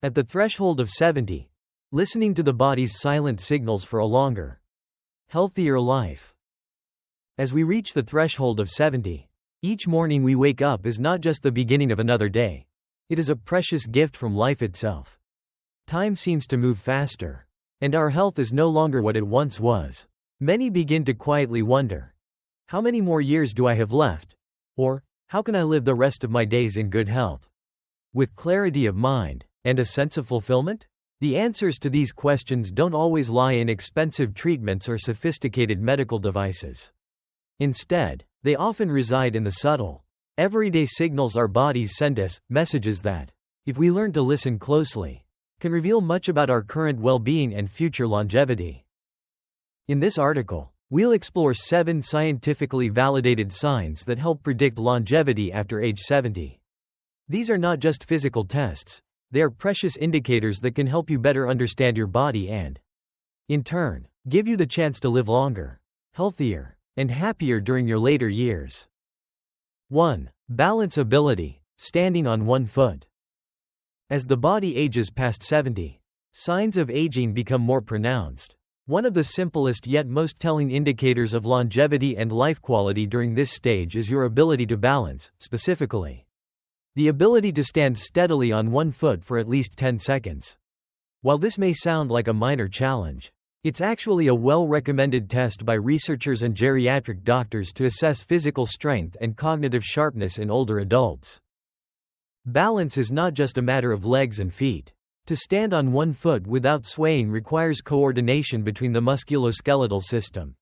At the threshold of 70, listening to the body's silent signals for a longer, healthier life. As we reach the threshold of 70, each morning we wake up is not just the beginning of another day. It is a precious gift from life itself. Time seems to move faster, and our health is no longer what it once was. Many begin to quietly wonder, how many more years do I have left? Or, how can I live the rest of my days in good health? With clarity of mind, and a sense of fulfillment? The answers to these questions don't always lie in expensive treatments or sophisticated medical devices. Instead, they often reside in the subtle, everyday signals our bodies send us, messages that, if we learn to listen closely, can reveal much about our current well-being and future longevity. In this article, we'll explore 7 scientifically validated signs that help predict longevity after age 70. These are not just physical tests, they are precious indicators that can help you better understand your body and, in turn, give you the chance to live longer, healthier, and happier during your later years. 1. Balance ability, standing on one foot. As the body ages past 70, signs of aging become more pronounced. One of the simplest yet most telling indicators of longevity and life quality during this stage is your ability to balance, specifically, the ability to stand steadily on one foot for at least 10 seconds. While this may sound like a minor challenge, it's actually a well-recommended test by researchers and geriatric doctors to assess physical strength and cognitive sharpness in older adults. Balance is not just a matter of legs and feet. To stand on one foot without swaying requires coordination between the musculoskeletal system,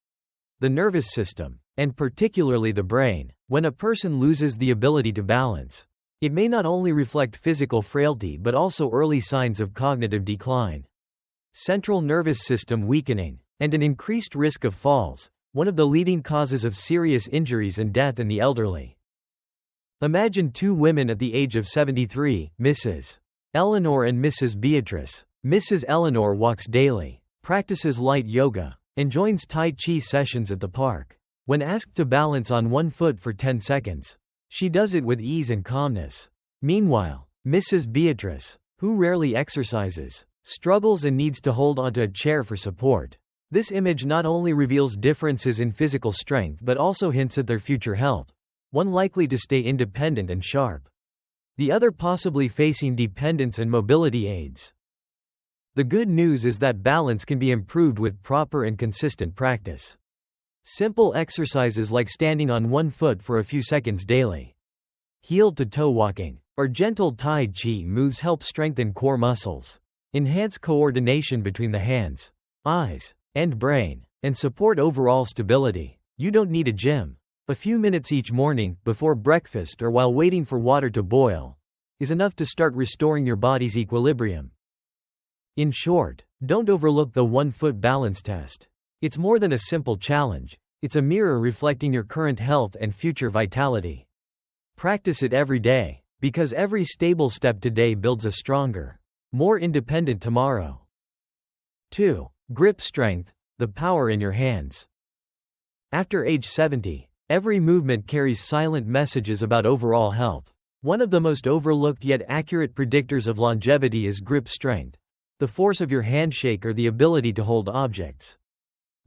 the nervous system, and particularly the brain. When a person loses the ability to balance, it may not only reflect physical frailty but also early signs of cognitive decline, central nervous system weakening, and an increased risk of falls, one of the leading causes of serious injuries and death in the elderly. Imagine 2 women at the age of 73, Mrs. Eleanor and Mrs. Beatrice. Mrs. Eleanor walks daily, practices light yoga, and joins Tai Chi sessions at the park. When asked to balance on one foot for 10 seconds, she does it with ease and calmness. Meanwhile, Mrs. Beatrice, who rarely exercises, struggles and needs to hold onto a chair for support. This image not only reveals differences in physical strength but also hints at their future health, one likely to stay independent and sharp, the other possibly facing dependence and mobility aids. The good news is that balance can be improved with proper and consistent practice. Simple exercises like standing on one foot for a few seconds daily, heel-to-toe walking, or gentle Tai Chi moves help strengthen core muscles, enhance coordination between the hands, eyes, and brain, and support overall stability. You don't need a gym. A few minutes each morning, before breakfast or while waiting for water to boil, is enough to start restoring your body's equilibrium. In short, don't overlook the one-foot balance test. It's more than a simple challenge, it's a mirror reflecting your current health and future vitality. Practice it every day, because every stable step today builds a stronger, more independent tomorrow. 2. Grip strength, the power in your hands. After age 70, every movement carries silent messages about overall health. One of the most overlooked yet accurate predictors of longevity is grip strength, the force of your handshake or the ability to hold objects.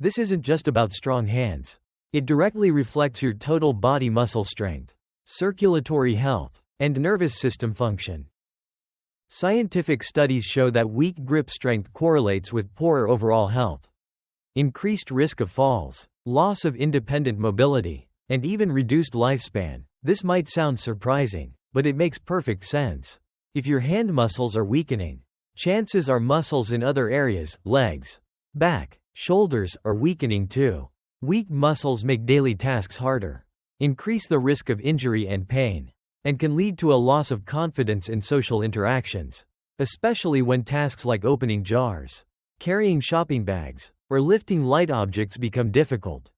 This isn't just about strong hands. It directly reflects your total body muscle strength, circulatory health, and nervous system function. Scientific studies show that weak grip strength correlates with poorer overall health, increased risk of falls, loss of independent mobility, and even reduced lifespan. This might sound surprising, but it makes perfect sense. If your hand muscles are weakening, chances are muscles in other areas, legs, back, shoulders, are weakening too. Weak muscles make daily tasks harder, increase the risk of injury and pain, and can lead to a loss of confidence in social interactions, especially when tasks like opening jars, carrying shopping bags, or lifting light objects become difficult.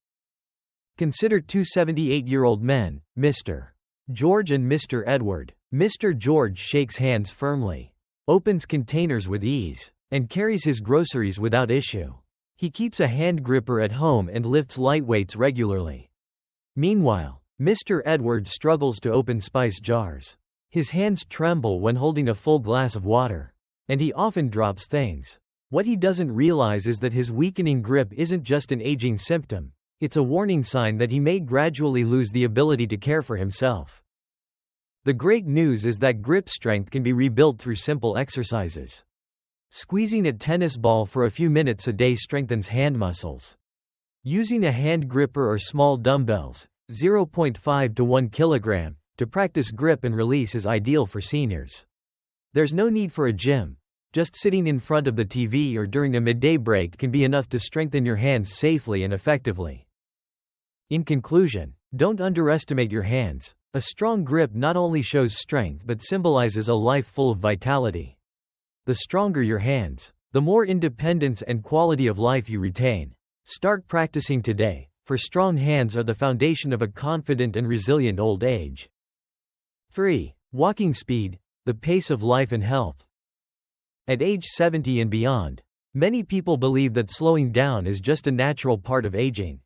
Consider 2 78-year-old men, Mr. George and Mr. Edward. Mr. George shakes hands firmly, opens containers with ease, and carries his groceries without issue. He keeps a hand gripper at home and lifts light weights regularly. Meanwhile, Mr. Edward struggles to open spice jars. His hands tremble when holding a full glass of water. And he often drops things. What he doesn't realize is that his weakening grip isn't just an aging symptom, it's a warning sign that he may gradually lose the ability to care for himself. The great news is that grip strength can be rebuilt through simple exercises. Squeezing a tennis ball for a few minutes a day strengthens hand muscles. Using a hand gripper or small dumbbells, 0.5 to 1 kilogram, to practice grip and release is ideal for seniors. There's no need for a gym. Just sitting in front of the TV or during a midday break can be enough to strengthen your hands safely and effectively. In conclusion, don't underestimate your hands. A strong grip not only shows strength but symbolizes a life full of vitality. The stronger your hands, the more independence and quality of life you retain. Start practicing today, for strong hands are the foundation of a confident and resilient old age. 3. Walking speed, the pace of life and health. At age 70 and beyond, many people believe that slowing down is just a natural part of aging.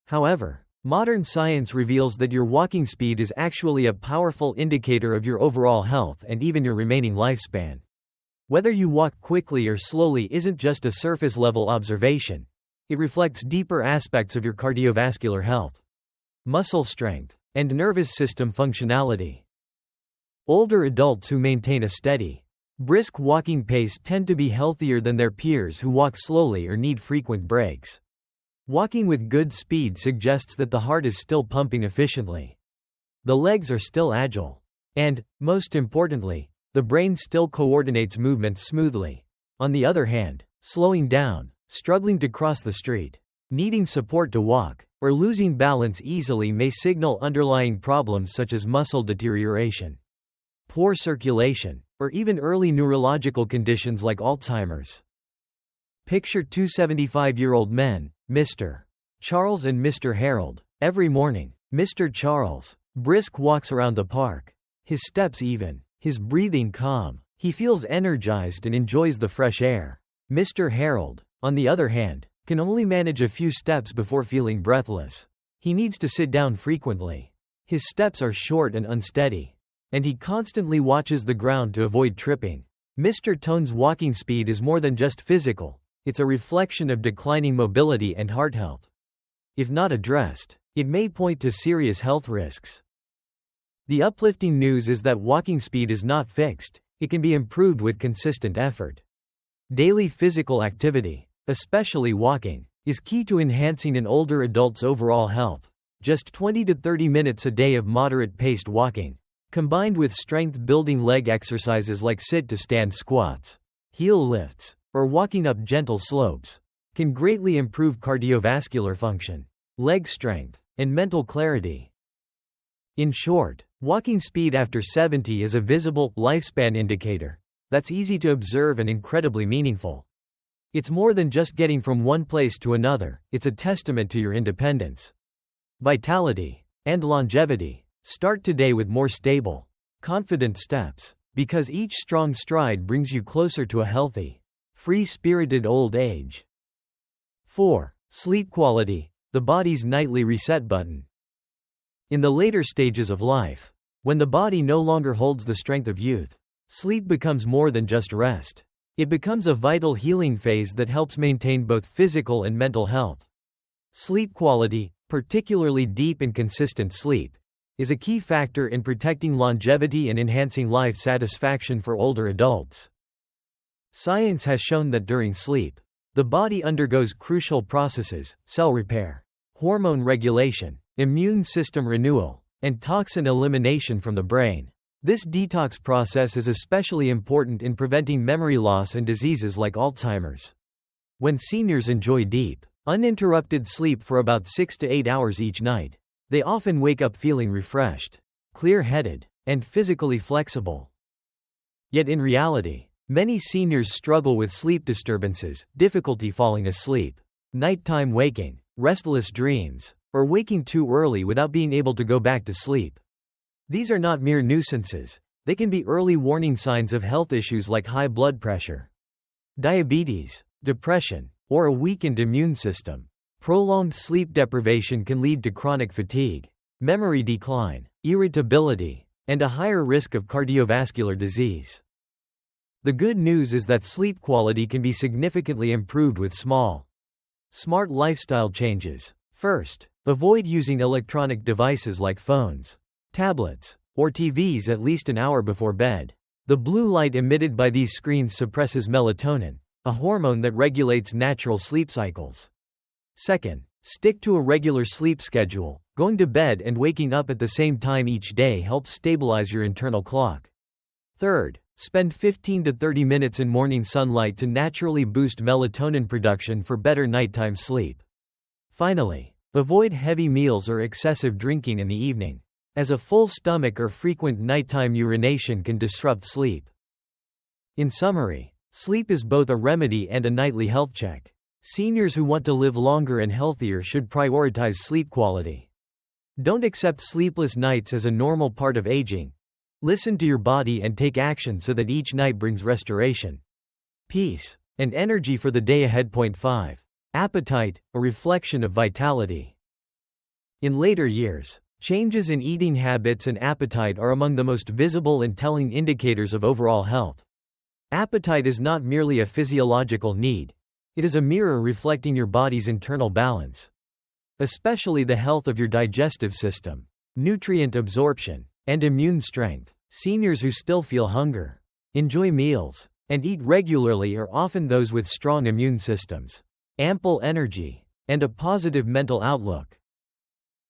However, modern science reveals that your walking speed is actually a powerful indicator of your overall health and even your remaining lifespan. Whether you walk quickly or slowly isn't just a surface-level observation. It reflects deeper aspects of your cardiovascular health, muscle strength, and nervous system functionality. Older adults who maintain a steady, brisk walking pace tend to be healthier than their peers who walk slowly or need frequent breaks. Walking with good speed suggests that the heart is still pumping efficiently. The legs are still agile. And, most importantly, the brain still coordinates movements smoothly. On the other hand, slowing down, struggling to cross the street, needing support to walk, or losing balance easily may signal underlying problems such as muscle deterioration, poor circulation, or even early neurological conditions like Alzheimer's. Picture two 75-year-old men, Mr. Charles and Mr. Harold. Every morning, Mr. Charles, brisk, walks around the park. His steps even, his breathing calm. He feels energized and enjoys the fresh air. Mr. Harold, on the other hand, can only manage a few steps before feeling breathless. He needs to sit down frequently. His steps are short and unsteady, and he constantly watches the ground to avoid tripping. Mr. Tone's walking speed is more than just physical, it's a reflection of declining mobility and heart health. If not addressed, it may point to serious health risks. The uplifting news is that walking speed is not fixed, it can be improved with consistent effort. Daily physical activity, especially walking, is key to enhancing an older adult's overall health. Just 20 to 30 minutes a day of moderate-paced walking, combined with strength-building leg exercises like sit-to-stand squats, heel lifts, or walking up gentle slopes, can greatly improve cardiovascular function, leg strength, and mental clarity. In short, walking speed after 70 is a visible, lifespan indicator that's easy to observe and incredibly meaningful. It's more than just getting from one place to another, it's a testament to your independence, vitality, and longevity. Start today with more stable, confident steps, because each strong stride brings you closer to a healthy, free-spirited old age. 4. Sleep quality, the body's nightly reset button. In the later stages of life, when the body no longer holds the strength of youth, sleep becomes more than just rest. It becomes a vital healing phase that helps maintain both physical and mental health. Sleep quality, particularly deep and consistent sleep, is a key factor in protecting longevity and enhancing life satisfaction for older adults. Science has shown that during sleep, the body undergoes crucial processes: cell repair, hormone regulation, immune system renewal, and toxin elimination from the brain. This detox process is especially important in preventing memory loss and diseases like Alzheimer's. When seniors enjoy deep, uninterrupted sleep for about 6 to 8 hours each night, they often wake up feeling refreshed, clear-headed, and physically flexible. Yet in reality, many seniors struggle with sleep disturbances, difficulty falling asleep, nighttime waking, restless dreams, or waking too early without being able to go back to sleep. These are not mere nuisances, they can be early warning signs of health issues like high blood pressure, diabetes, depression, or a weakened immune system. Prolonged sleep deprivation can lead to chronic fatigue, memory decline, irritability, and a higher risk of cardiovascular disease. The good news is that sleep quality can be significantly improved with small, smart lifestyle changes. First, avoid using electronic devices like phones, tablets, or TVs at least an hour before bed. The blue light emitted by these screens suppresses melatonin, a hormone that regulates natural sleep cycles. Second, stick to a regular sleep schedule. Going to bed and waking up at the same time each day helps stabilize your internal clock. Third, spend 15 to 30 minutes in morning sunlight to naturally boost melatonin production for better nighttime sleep. Finally, avoid heavy meals or excessive drinking in the evening, as a full stomach or frequent nighttime urination can disrupt sleep. In summary, sleep is both a remedy and a nightly health check. Seniors who want to live longer and healthier should prioritize sleep quality. Don't accept sleepless nights as a normal part of aging. Listen to your body and take action so that each night brings restoration, peace, and energy for the day ahead. Point 5. Appetite, a reflection of vitality. In later years, changes in eating habits and appetite are among the most visible and telling indicators of overall health. Appetite is not merely a physiological need, it is a mirror reflecting your body's internal balance, especially the health of your digestive system, nutrient absorption, and immune strength. Seniors who still feel hunger, enjoy meals, and eat regularly are often those with strong immune systems, ample energy, and a positive mental outlook.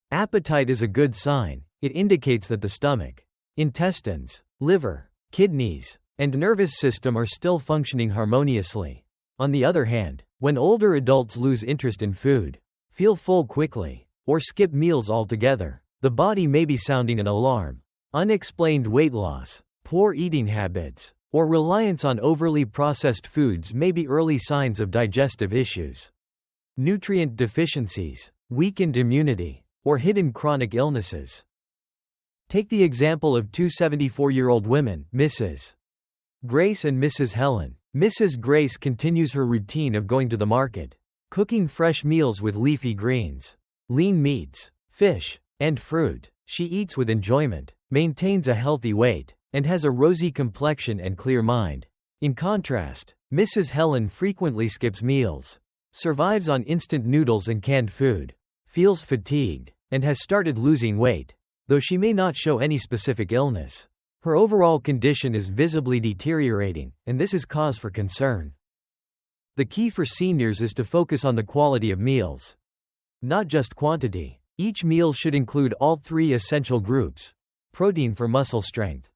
Appetite is a good sign. It indicates that the stomach, intestines, liver, kidneys, and nervous system are still functioning harmoniously. On the other hand, when older adults lose interest in food, feel full quickly, or skip meals altogether, the body may be sounding an alarm. Unexplained weight loss, poor eating habits, or reliance on overly processed foods may be early signs of digestive issues. Nutrient deficiencies, weakened immunity, or hidden chronic illnesses. Take the example of two 74-year-old women, Mrs. Grace and Mrs. Helen. Mrs. Grace continues her routine of going to the market, cooking fresh meals with leafy greens, lean meats, fish, and fruit. She eats with enjoyment, maintains a healthy weight, and has a rosy complexion and clear mind. In contrast, Mrs. Helen frequently skips meals, survives on instant noodles and canned food, feels fatigued, and has started losing weight, though she may not show any specific illness. Her overall condition is visibly deteriorating, and this is cause for concern. The key for seniors is to focus on the quality of meals, not just quantity. Each meal should include all three essential groups: protein for muscle strength,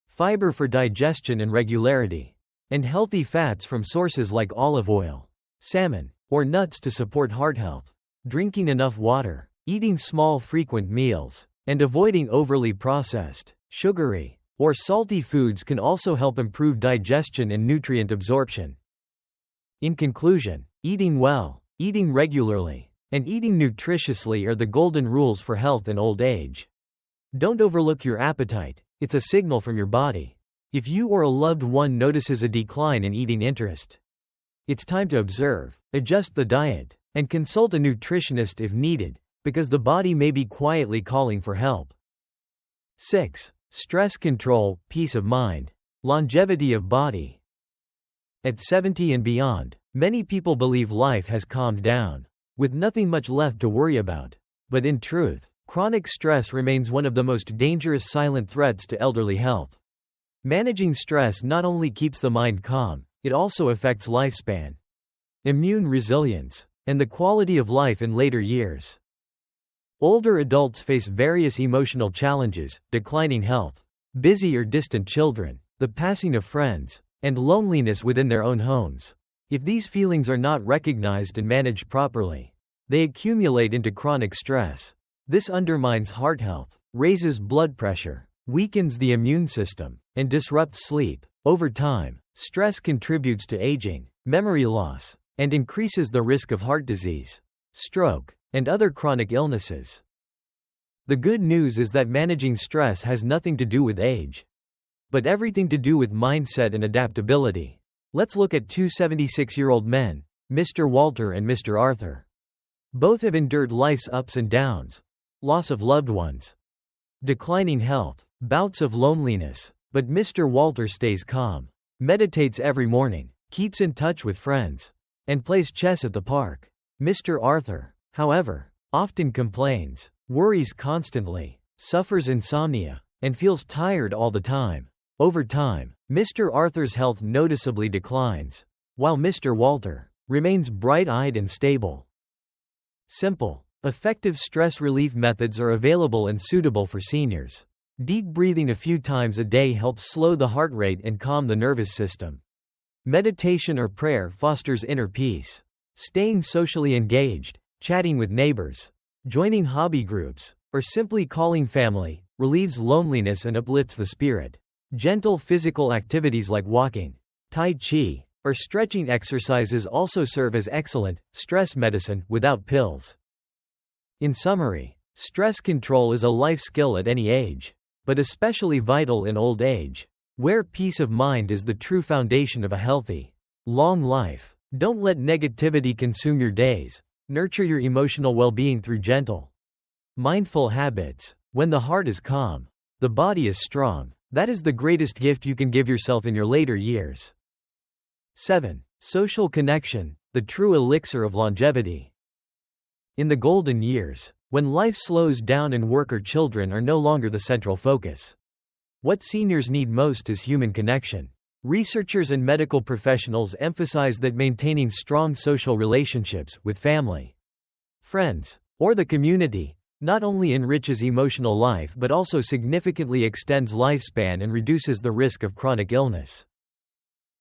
fiber for digestion and regularity, and healthy fats from sources like olive oil, salmon, or nuts to support heart health. Drinking enough water, eating small frequent meals, and avoiding overly processed, sugary, or salty foods can also help improve digestion and nutrient absorption. In conclusion, eating well, eating regularly, and eating nutritiously are the golden rules for health in old age. Don't overlook your appetite, it's a signal from your body. If you or a loved one notices a decline in eating interest, it's time to observe, adjust the diet, and consult a nutritionist if needed, because the body may be quietly calling for help. 6. Stress control, peace of mind, longevity of body. At 70 and beyond, many people believe life has calmed down, with nothing much left to worry about. But in truth, chronic stress remains one of the most dangerous silent threats to elderly health. Managing stress not only keeps the mind calm, it also affects lifespan, immune resilience, and the quality of life in later years. Older adults face various emotional challenges: declining health, busy or distant children, the passing of friends, and loneliness within their own homes. If these feelings are not recognized and managed properly, they accumulate into chronic stress. This undermines heart health, raises blood pressure, weakens the immune system, and disrupts sleep. Over time, stress contributes to aging, memory loss, and increases the risk of heart disease, stroke, and other chronic illnesses. The good news is that managing stress has nothing to do with age, but everything to do with mindset and adaptability. Let's look at two 76-year-old men, Mr. Walter and Mr. Arthur. Both have endured life's ups and downs, loss of loved ones, declining health, bouts of loneliness, but Mr. Walter stays calm. meditates every morning, keeps in touch with friends, and plays chess at the park. Mr. Arthur, however, often complains, worries constantly, suffers insomnia, and feels tired all the time. Over time, Mr. Arthur's health noticeably declines, while Mr. Walter remains bright-eyed and stable. Simple, effective stress relief methods are available and suitable for seniors. Deep breathing a few times a day helps slow the heart rate and calm the nervous system. Meditation or prayer fosters inner peace. Staying socially engaged, chatting with neighbors, joining hobby groups, or simply calling family, relieves loneliness and uplifts the spirit. Gentle physical activities like walking, Tai Chi, or stretching exercises also serve as excellent stress medicine without pills. In summary, stress control is a life skill at any age, but especially vital in old age, where peace of mind is the true foundation of a healthy, long life. Don't let negativity consume your days. Nurture your emotional well-being through gentle, mindful habits. When the heart is calm, the body is strong. That is the greatest gift you can give yourself in your later years. 7. Social connection, the true elixir of longevity. In the golden years, when life slows down and work or children are no longer the central focus, what seniors need most is human connection. Researchers and medical professionals emphasize that maintaining strong social relationships with family, friends, or the community not only enriches emotional life but also significantly extends lifespan and reduces the risk of chronic illness.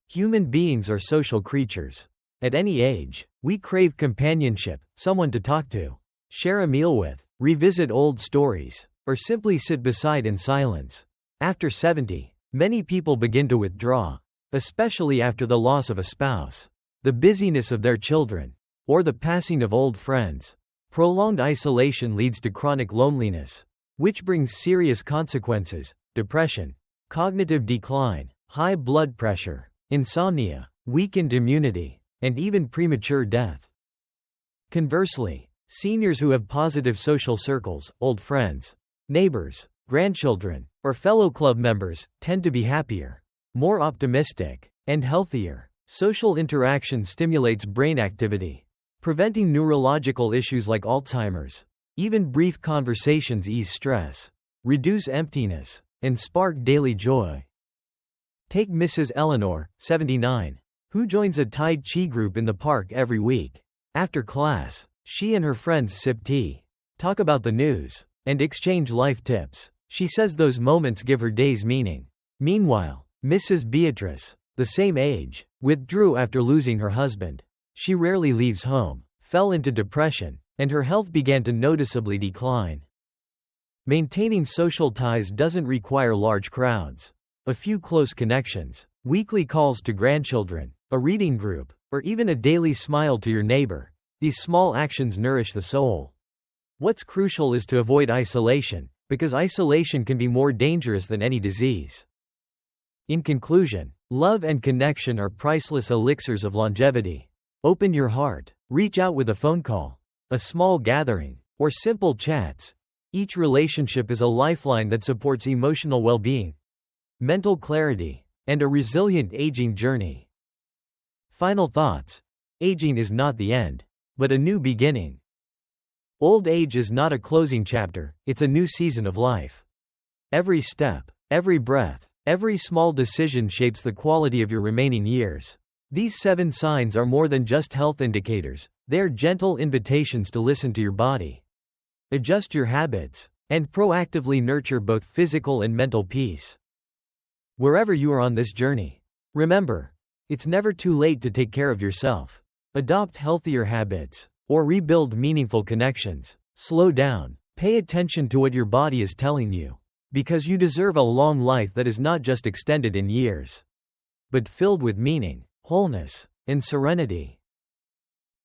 Human beings are social creatures. At any age, we crave companionship, someone to talk to, share a meal with, revisit old stories, or simply sit beside in silence. After 70, many people begin to withdraw, especially after the loss of a spouse, the busyness of their children, or the passing of old friends. Prolonged isolation leads to chronic loneliness, which brings serious consequences: depression, cognitive decline, high blood pressure, insomnia, weakened immunity, and even premature death. Conversely, seniors who have positive social circles, old friends, neighbors, grandchildren, or fellow club members, tend to be happier, more optimistic, and healthier. Social interaction stimulates brain activity, preventing neurological issues like Alzheimer's. Even brief conversations ease stress, reduce emptiness, and spark daily joy. Take Mrs. Eleanor, 79, who joins a Tai Chi group in the park every week. After class, she and her friends sip tea, talk about the news, and exchange life tips. She says those moments give her days meaning. Meanwhile, Mrs. Beatrice, the same age, withdrew after losing her husband. She rarely leaves home, fell into depression, and her health began to noticeably decline. Maintaining social ties doesn't require large crowds. A few close connections, weekly calls to grandchildren, a reading group, or even a daily smile to your neighbor. These small actions nourish the soul. What's crucial is to avoid isolation, because isolation can be more dangerous than any disease. In conclusion, love and connection are priceless elixirs of longevity. Open your heart, reach out with a phone call, a small gathering, or simple chats. Each relationship is a lifeline that supports emotional well-being, mental clarity, and a resilient aging journey. Final thoughts. Aging is not the end, but a new beginning. Old age is not a closing chapter, it's a new season of life. Every step, every breath, every small decision shapes the quality of your remaining years. These 7 signs are more than just health indicators, they are gentle invitations to listen to your body, adjust your habits, and proactively nurture both physical and mental peace. Wherever you are on this journey, remember, it's never too late to take care of yourself. Adopt healthier habits, or rebuild meaningful connections. Slow down, pay attention to what your body is telling you, because you deserve a long life that is not just extended in years, but filled with meaning, wholeness, and serenity.